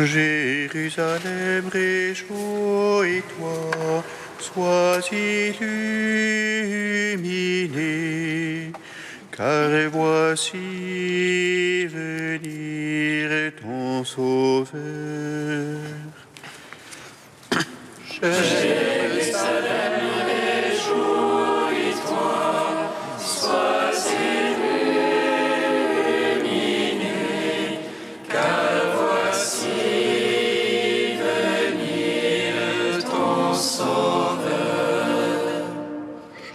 Jérusalem, réjouis-toi, sois illuminé, car voici venir ton Sauveur. Jérusalem, réjouis-toi, sois illuminé, car voici venir ton Sauveur.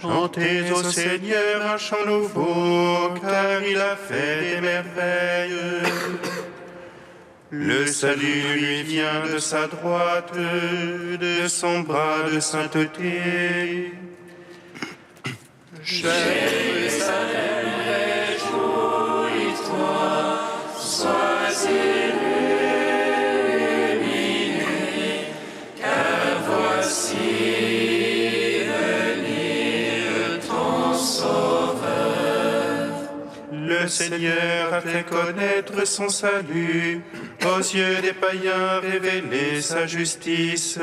Chantez au Seigneur un chant nouveau, car il a fait des merveilles. Le salut lui vient de sa droite, de son bras de sainteté. Jérusalem, réjouis-toi, sois illuminé, car voici venir ton Sauveur. Le Seigneur a fait connaître son salut, aux yeux des païens révéler sa justice.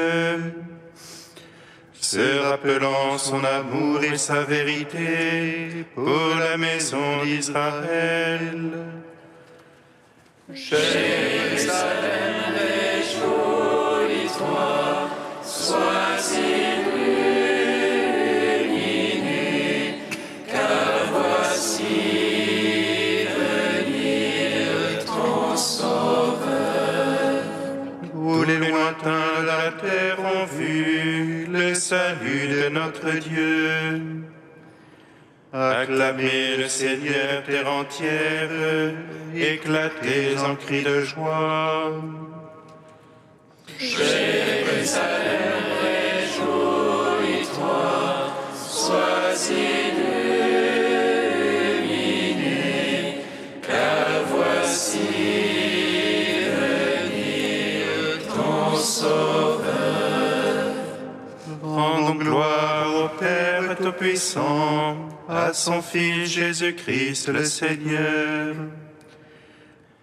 Se rappelant son amour et sa vérité pour la maison d'Israël. Jérusalem, réjouis-toi, sois illuminé, car voici venir ton Sauveur. Où les lointains de la terre ont vu le salut de notre Dieu. Acclamez le Seigneur, terre entière, éclatez en cris de joie. Jérusalem, réjouis-toi, sois illuminé, car voici venir ton Sauveur. Rendons gloire au Père Tout-Puissant, à son Fils Jésus-Christ le Seigneur,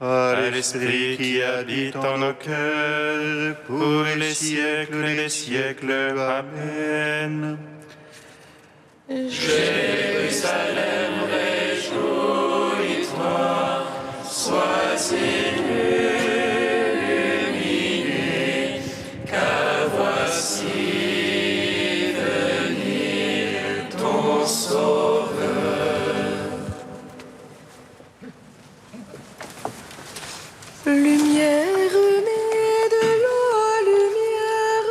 à l'Esprit qui habite en nos cœurs, pour les siècles et les siècles. Amen. Jérusalem, réjouis-toi, sois illuminé, car voici venir ton Sauveur. Lumière née de la lumière,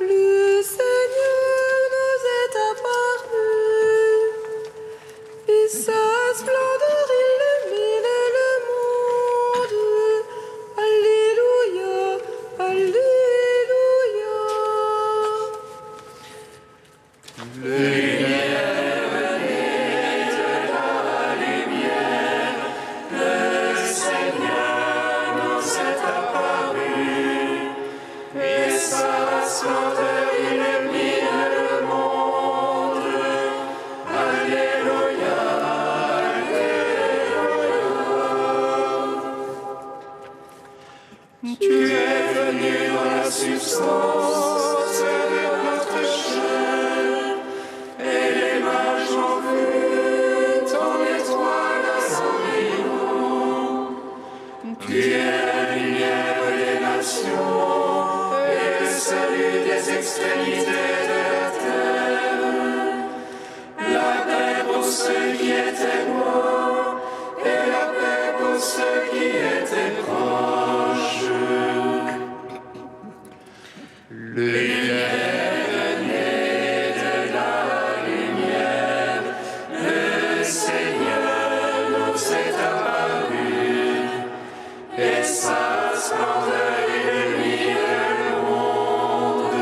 le Seigneur nous est apparu. Et sa splendeur illumine le monde. Alléluia, Alléluia. Sa splendeur illumine le monde. Alléluia, Alléluia. Tu es venu dans la substance de notre chair, et les mages ont vu ton étoile sans rayon. Tu es la lumière des nations, salut des extrémités de la terre, la paix pour ceux qui étaient loin, et la paix pour ceux qui étaient proches. Lumière née de la lumière, le Seigneur nous est apparu, et sa splendeur illumine le monde.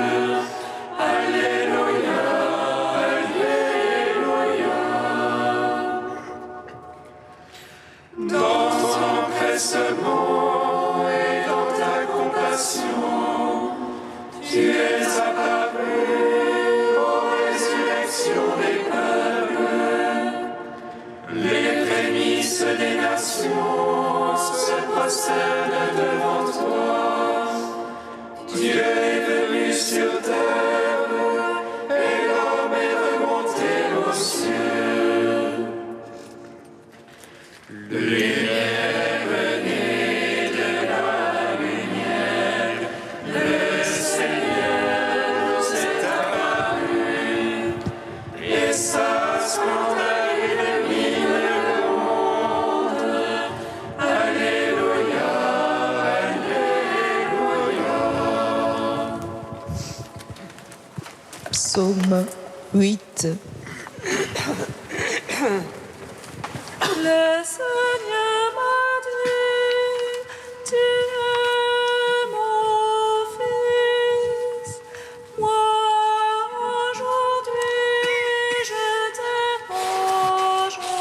Alléluia, Alléluia. Dans ton empressement et dans ta compassion, tu es apparu aux résurrections des peuples. Les prémices des nations se prosternent devant toi. splendeur illumine le monde. Alléluia, Alléluia. Psaume 8. Le Seigneur m'a dit, tu es mon fils. Moi, aujourd'hui, je t'ai engendré.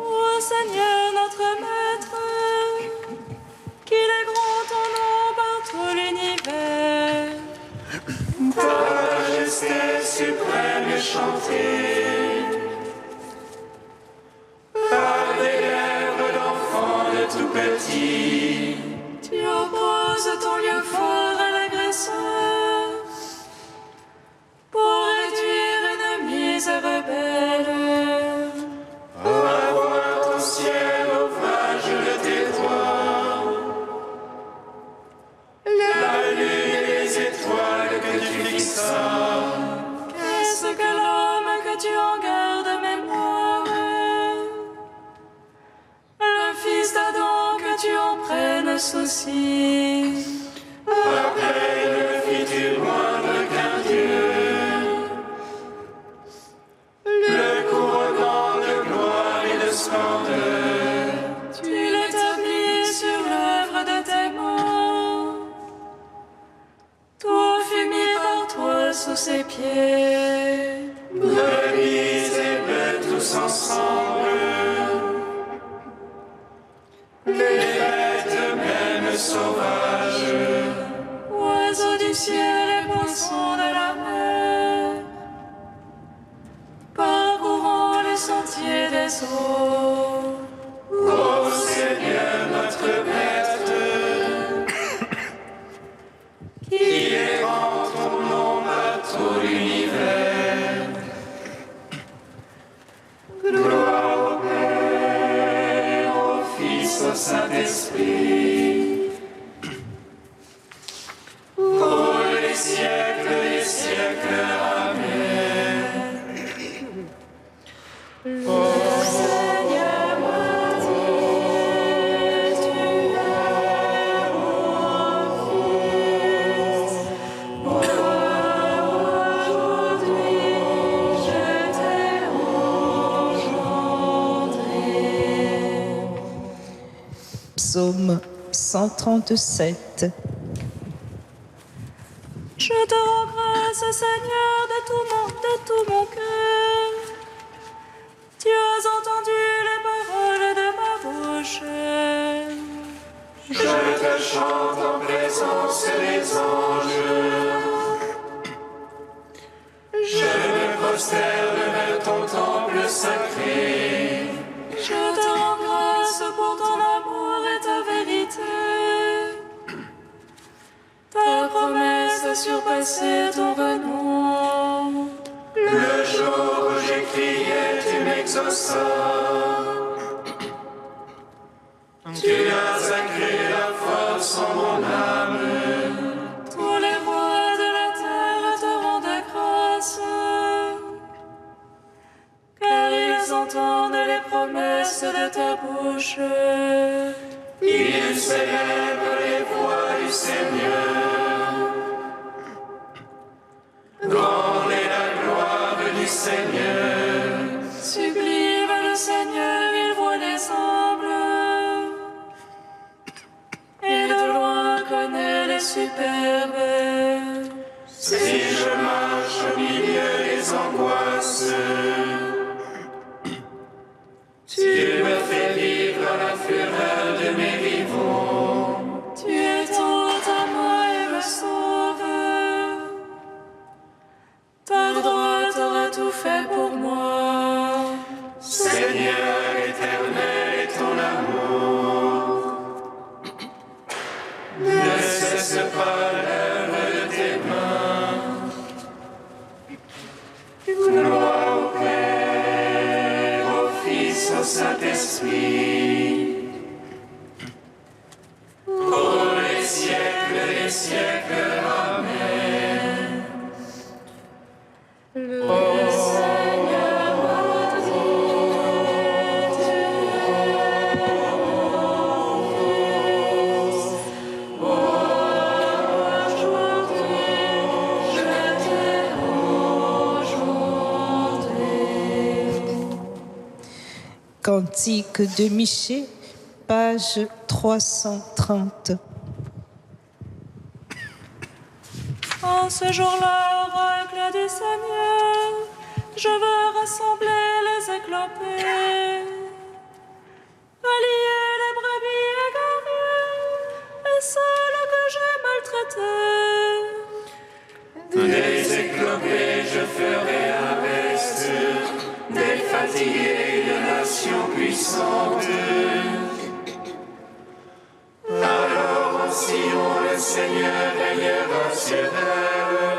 Ô Seigneur notre Maître, qu'il est grand ton nom par tout l'univers. Ta majesté suprême est chantée par des lèvres d'enfants de tout petit. Tu opposes ton lieu fort à l'agresseur pour réduire ennemis et rebelles. À voir ton ciel, ouvrage de tes doigts, la lune et les étoiles que tu fixas. Qu'est-ce que l'homme que tu en gardes mémoire? Le fils d'Adam que tu en prennes souci. À peine fis-tu moindre qu'un Dieu, le couronnement de gloire et de splendeur. Tu l'établis sur l'œuvre de tes mains. Tout fut mis par toi sous ses pieds. Brebis et bêtes tous ensemble, les bêtes même sauvages, Oiseaux du ciel et poissons de la mer, parcourant les sentiers des eaux. ô Seigneur notre Maître, qui est grand ton nom à tout l'univers. Gloire au Père, au Fils, au Saint-Esprit, pour les siècles des siècles. Amen. Seigneur m'a dit, tu es mon fils. Moi, aujourd'hui, je t'ai engendré. Psaume 137. Je te rends grâce, Seigneur, de tout mon cœur. Tu as entendu les paroles de ma bouche. Je te chante en présence des anges. Je me prosterne vers ton temple sacré. Je te rends grâce pour ton amour et ta vérité. Ta promesse a surpassé ton renom. Le jour où j'ai crié, tu m'exauças. Tu as sacré la force en mon âme. Tous les rois de la terre te rendent grâce, car ils entendent les promesses de ta bouche. Ils célèbrent les voies du Seigneur. Grande est la gloire du Seigneur. Sublime le Seigneur, il voit les humbles, et de loin connaît les superbes. Si je marche au milieu des angoisses, tu me fais vivre à la fureur de mes vivants. Tu es tendre à moi et me sauve. Ta droite aura tout fait pour moi. Seigneur éternel et ton amour ne cesse laisse pas l'œuvre de tes mains. Gloire au Père, au Fils, au Saint-Esprit, pour les siècles des siècles. Amen. Le Seigneur notre Dieu, aujourd'hui, je t'ai aujourd'hui. Cantique de Michée, page 330. En ce jour-là, oracle du Seigneur, je veux rassembler les éclopés, allier les brebis égarées et celles que j'ai maltraitées. Des éclopés je ferai un reste, des fatigués de nations puissantes. Alors en Sion le Seigneur régnera sur elle,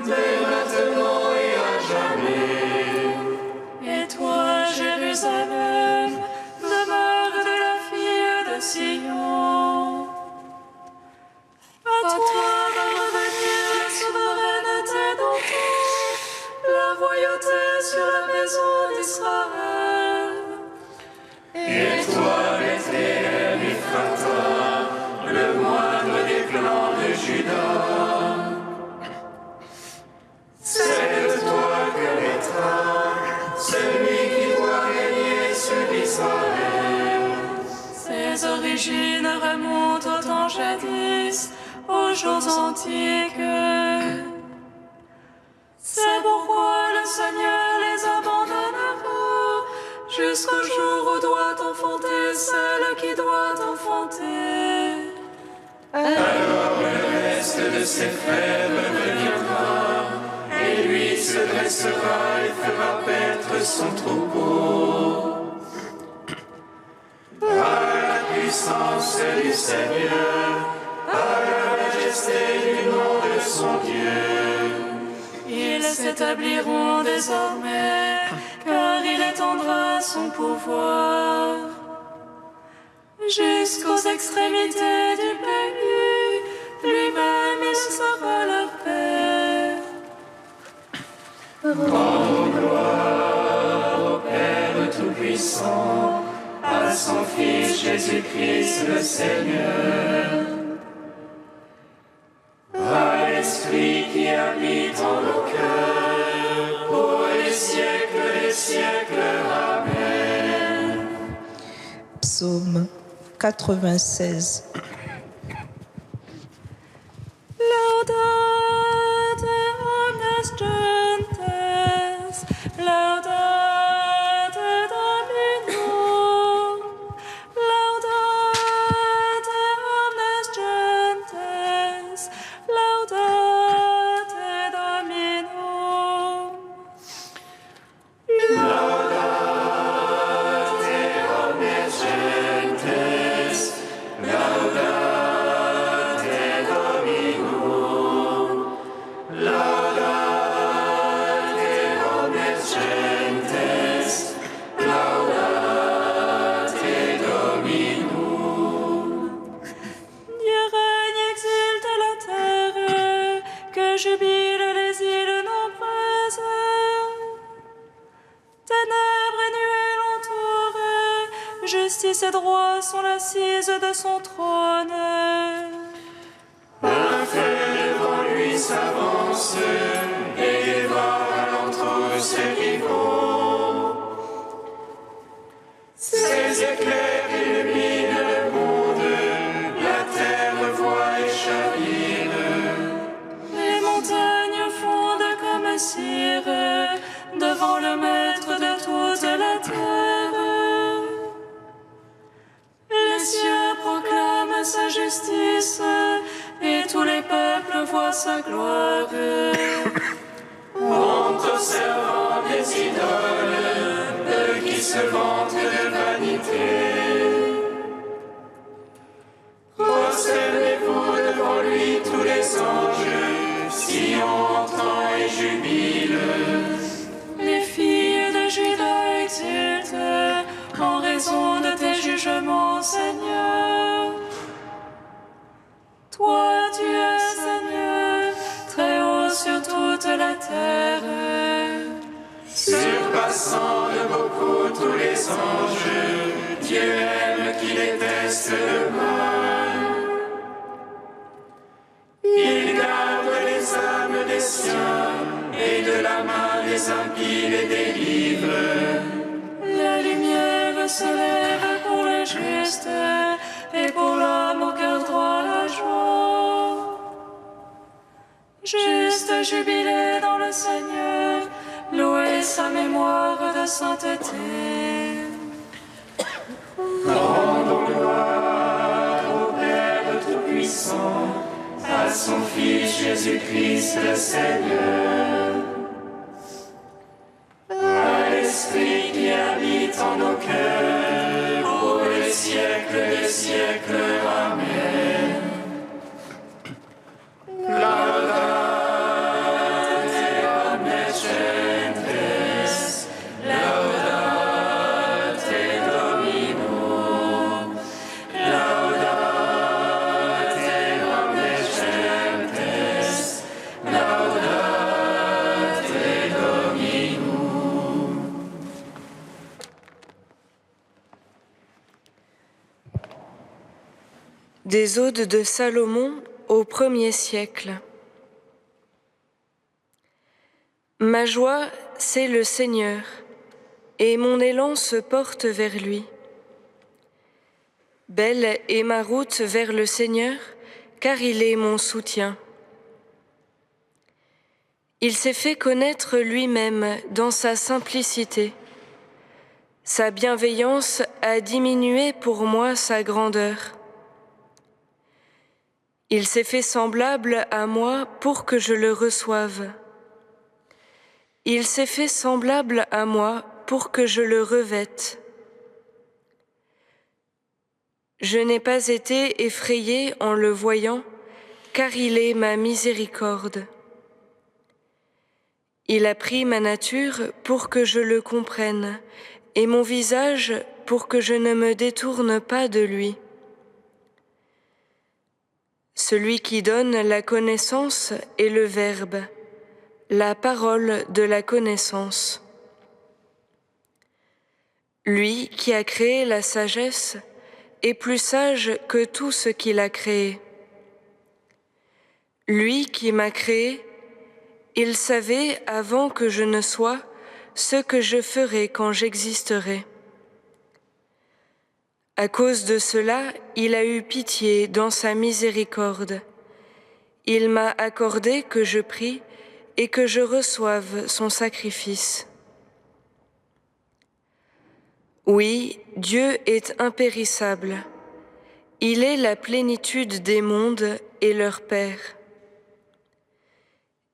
dès maintenant et à jamais. Et toi, Jérusalem, demeure de la fille de Sion. À toi va revenir la souveraineté d'antan, la royauté sur la maison d'Israël. Et toi, Bethléem Ephrata, le moindre des clans de Juda, c'est de toi que naîtra celui qui doit régner sur Israël. Ses origines remontent au temps jadis, aux jours antiques. C'est pourquoi le Seigneur les abandonnera jusqu'au jour où doit enfanter celle qui doit enfanter. Alors le reste de ses frères reviendra, et lui se dressera et fera paître son troupeau. À la puissance du Seigneur, à la majesté du nom de son Dieu. Ils s'établiront désormais, car il étendra son pouvoir jusqu'aux extrémités du pays. Lui-même, il sera leur paix. Rendons gloire au Père Tout-Puissant, à son Fils Jésus-Christ le Seigneur, à l'Esprit qui habite en nos cœurs, pour les siècles des siècles. Amen. Psaume 96. Laudate omnes gentes, laudate Dominum, laudate omnes gentes, laudate Dominum. Laudate omnes gentes, laudate Dominum, laudate omnes gentes, laudate Dominum. Dieu règne, exulte la terre, que jubilent les îles nombreuses. Ténèbres et nuées l'entourent, justice et droit sont l'assise de son trône. Un feu devant lui s'avance, et dévore alentour ses rivaux. Ses éclairs illuminent le monde, la terre voit et chavire. Les montagnes fondent comme cire devant le maître de toute la terre. Les cieux proclament sa justice et tous les peuples voient sa gloire. Honte aux servants des idoles, eux qui se vantent de vanité. Prosternez-vous devant lui, Sion entend et jubile. Les filles de Juda exultent en raison de tes jugements, Seigneur. Toi, tu es Seigneur, très haut sur toute la terre. Surpassant de beaucoup tous les anges, Dieu aime qui déteste le mal. Il garde les âmes des siens, et de la main des impies les délivre. La lumière se lève pour le juste, et pour l'homme au cœur droit la joie. Juste jubilé dans le Seigneur, louez sa mémoire de sainteté. Rendons gloire au Père Tout-Puissant, à son Fils Jésus-Christ le Seigneur, à l'Esprit qui habite en nos cœurs, pour les siècles des siècles. Amen. Laudate omnes gentes, laudate Dominum, laudate omnes gentes, laudate Dominum. Des Odes de Salomon au 1er siècle. Ma joie, c'est le Seigneur, et mon élan se porte vers lui. Belle est ma route vers le Seigneur, car il est mon soutien. Il s'est fait connaître lui-même dans sa simplicité. Sa bienveillance a diminué pour moi sa grandeur. Il s'est fait semblable à moi pour que je le reçoive. Il s'est fait semblable à moi pour que je le revête. Je n'ai pas été effrayée en le voyant, car il est ma miséricorde. Il a pris ma nature pour que je le comprenne, et mon visage pour que je ne me détourne pas de lui. Celui qui donne la connaissance est le Verbe, la parole de la connaissance. Lui qui a créé la sagesse est plus sage que tout ce qu'il a créé. Lui qui m'a créé, il savait avant que je ne sois ce que je ferai quand j'existerai. À cause de cela, il a eu pitié dans sa miséricorde. Il m'a accordé que je prie et que je reçoive son sacrifice. Oui, Dieu est impérissable. Il est la plénitude des mondes et leur Père.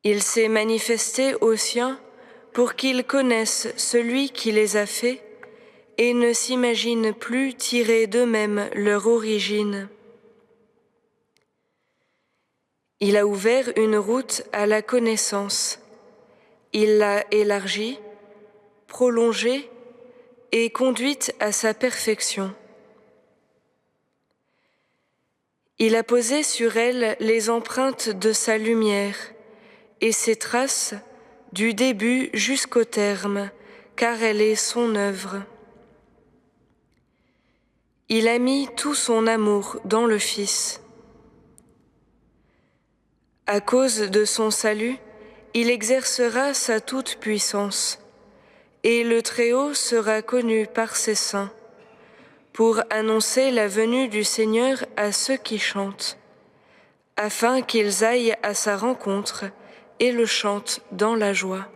Il s'est manifesté aux siens pour qu'ils connaissent celui qui les a faits et ne s'imaginent plus tirer d'eux-mêmes leur origine. Il a ouvert une route à la connaissance. Il l'a élargie, prolongée et conduite à sa perfection. Il a posé sur elle les empreintes de sa lumière et ses traces du début jusqu'au terme, car elle est son œuvre. Il a mis tout son amour dans le Fils. À cause de son salut, il exercera sa toute-puissance, et le Très-Haut sera connu par ses saints, pour annoncer la venue du Seigneur à ceux qui chantent, afin qu'ils aillent à sa rencontre et le chantent dans la joie.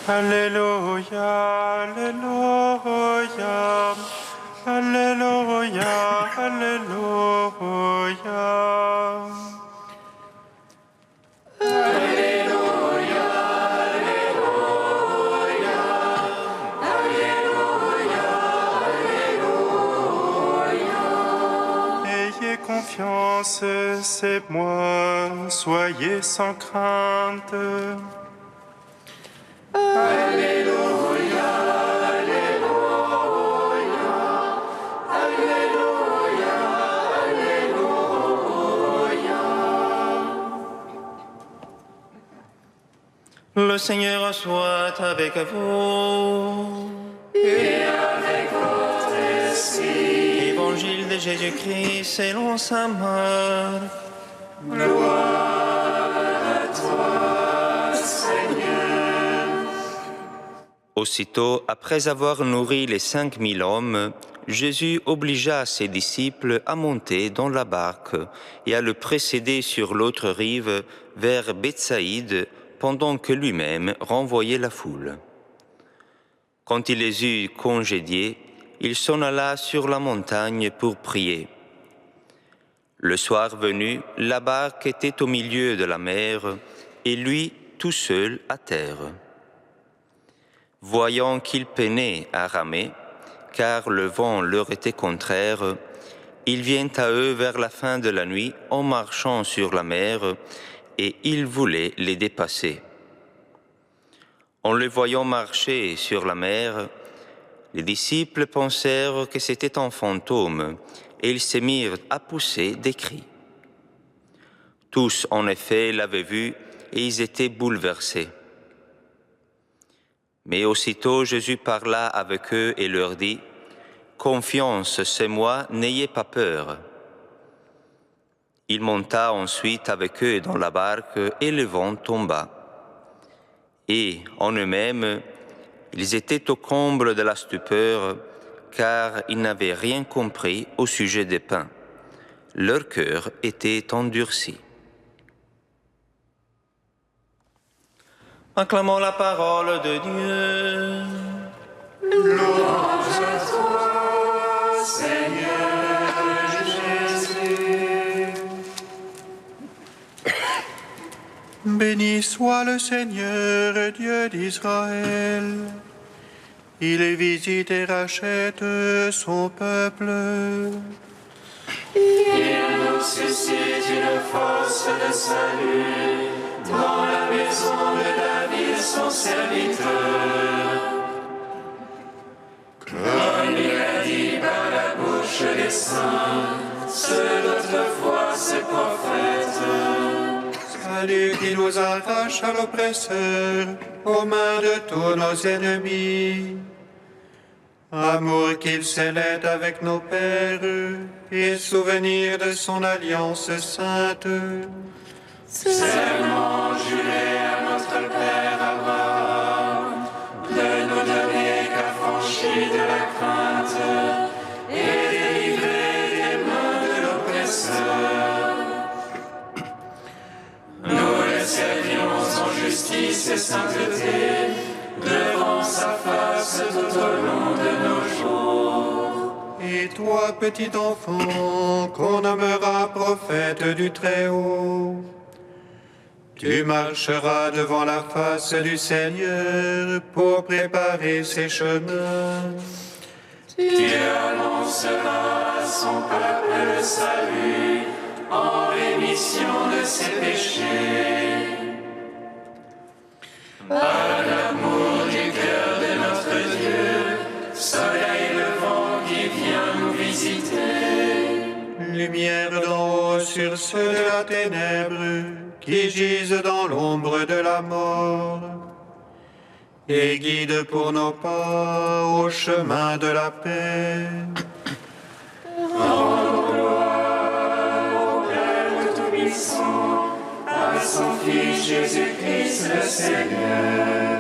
Alléluia, Alléluia, Alléluia, Alléluia. Ayez confiance, c'est moi, soyez sans crainte. Le Seigneur soit avec vous. Et avec votre esprit. Évangile de Jésus-Christ selon saint Marc. Gloire à toi, Seigneur. Aussitôt, après avoir nourri les 5000 hommes, Jésus obligea ses disciples à monter dans la barque et à le précéder sur l'autre rive vers Bethsaïde, pendant que lui-même renvoyait la foule. Quand il les eut congédiés, il s'en alla sur la montagne pour prier. Le soir venu, la barque était au milieu de la mer, et lui tout seul à terre. Voyant qu'il peinait à ramer, car le vent leur était contraire, il vient à eux vers la fin de la nuit en marchant sur la mer, et il voulait les dépasser. En le voyant marcher sur la mer, les disciples pensèrent que c'était un fantôme, et ils se mirent à pousser des cris. Tous, en effet, l'avaient vu, et ils étaient bouleversés. Mais aussitôt Jésus parla avec eux et leur dit : « Confiance, c'est moi, n'ayez pas peur. » Il monta ensuite avec eux dans la barque et le vent tomba. Et, en eux-mêmes, ils étaient au comble de la stupeur, car ils n'avaient rien compris au sujet des pains. Leur cœur était endurci. Acclamons la parole de Dieu. Louange à toi, Seigneur Jésus. Béni soit le Seigneur, Dieu d'Israël. Il visite et rachète son peuple. Il nous suscite une force de salut dans la maison de David, son serviteur. Comme il a dit par la bouche des saints, ceux d'autrefois ses prophètes. Salut qui nous arrache à l'oppresseur, aux mains de tous nos ennemis. Amour qu'il scellait avec nos pères, et souvenir de son alliance sainte. Serment juré à notre Père Abraham, de nous donner qu'affranchis de la crainte, et délivrer des mains de l'oppresseur. Nous le servions en justice et sainteté, devant sa face tout au long de nos jours. Et toi, petit enfant, qu'on nommera prophète du Très-Haut, tu marcheras devant la face du Seigneur pour préparer ses chemins. Tu annonceras à son peuple le salut en rémission de ses péchés. Par l'amour du cœur de notre Dieu, soleil levant qui vient nous visiter. Lumière d'en haut sur ceux de la ténèbre qui gisent dans l'ombre de la mort. Et guide pour nos pas au chemin de la paix. Rendons gloire au Père Tout-Puissant, à son Fils Jésus-Christ le Seigneur,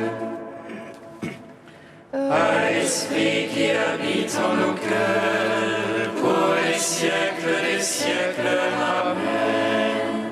à l'Esprit qui habite en nos cœurs, pour les siècles des siècles. Amen.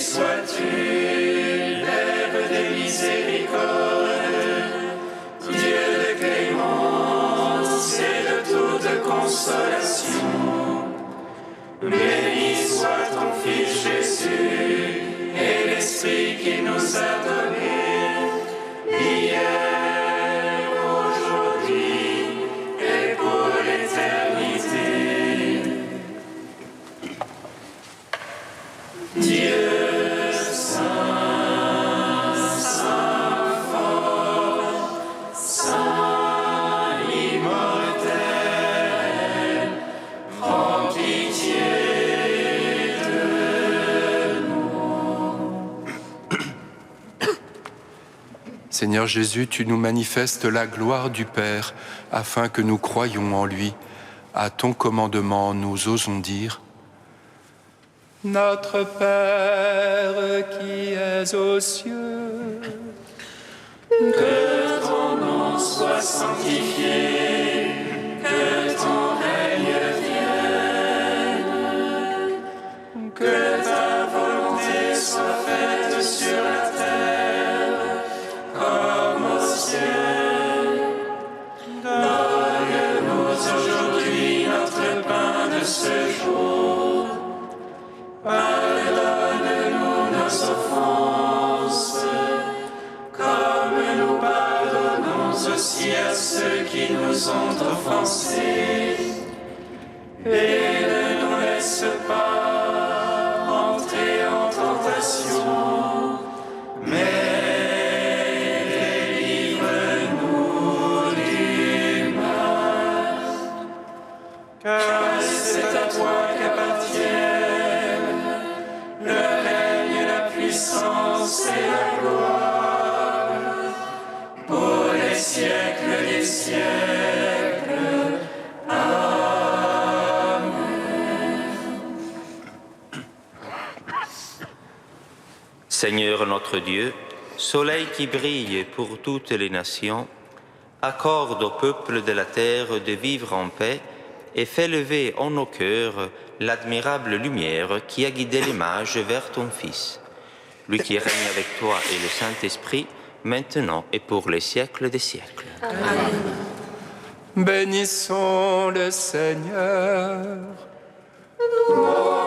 sois-tu, Père des miséricordes, Dieu de clémence et de toute consolation. Béni soit ton Fils Jésus et l'Esprit qui nous a donnés, hier, aujourd'hui et pour l'éternité. Dieu saint, saint fort, saint immortel, prends pitié de nous. Seigneur Jésus, tu nous manifestes la gloire du Père afin que nous croyions en lui. À ton commandement, nous osons dire: Notre Père qui es aux cieux, Que ton nom soit sanctifié, que ton règne vienne, que ta volonté soit faite sur la terre comme au ciel. Donne-nous aujourd'hui notre pain de ce jour. Pardonne-nous nos offenses, comme nous pardonnons aussi à ceux qui nous ont offensés. Et ne nous laisse pas entrer en tentation, mais délivre-nous du mal. Car c'est à toi qu'appartiennent le règne, la puissance et la gloire, pour les siècles des siècles. Amen. Seigneur notre Dieu, soleil qui brille pour toutes les nations, accorde au peuple de la terre de vivre en paix et fais lever en nos cœurs l'admirable lumière qui a guidé les mages vers ton Fils, lui qui règne avec toi et le Saint-Esprit, maintenant et pour les siècles des siècles. Amen. bénissons le Seigneur. Mon